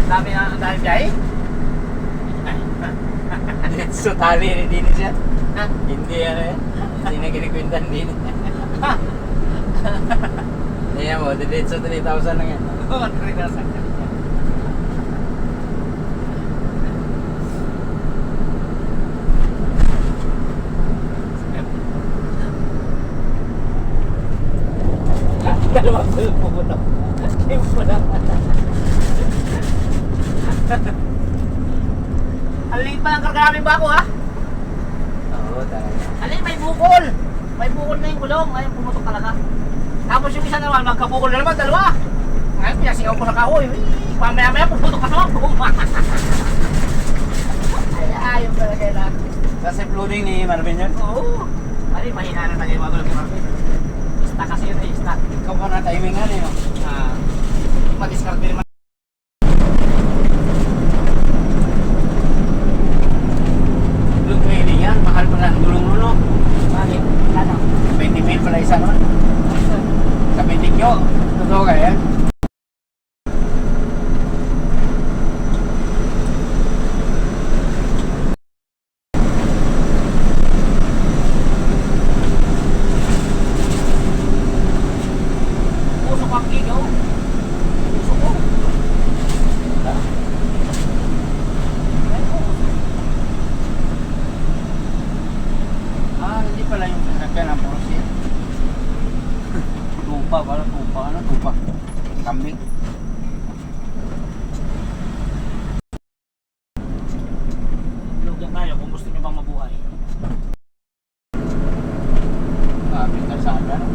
Dami biyahe. So tali ni Dini siya. Hindi ano yan. Hindi na kinikwintan din. Ayan mo, diretso 3,000 lang yan. Oo, 3,000. Dalawang pupuno. Simple lang. Ang liit pa ng karga namin ba ako, ha? Oo, talaga. Alin, may bukol. May bukol na yung gulong. Ngayon, pumutok talaga. Tapos yung isa naman, magkabukol na naman, dalawa. Ngayon, pinasigaw ko sa kahoy. Mamaya-maya, pumutok ka naman. Ay, ayaw talaga yun, ha? Sa safe loading ni Marvin yun. Oo. Alin, mahina na tayo yung mga gulong ni Marvin. Stock kasi yun, eh, stock. Ikaw pa na timing nga niyo. Mag-discard din naman. Look, training yan. Mahal pa na ang gulong mo, no? Bakit? Ano? 20 mil pala isa nun. Sa Pintikyo. Totoo ka yan? Puso ko ang kigaw. Puso ko. Hindi pala yung sasakyan ng Porsche. Tupa pala, tupa. Ano tupa? Kambing. Lugyan tayo kung gusto nyo bang mabuhay. Kambing kalsada, no?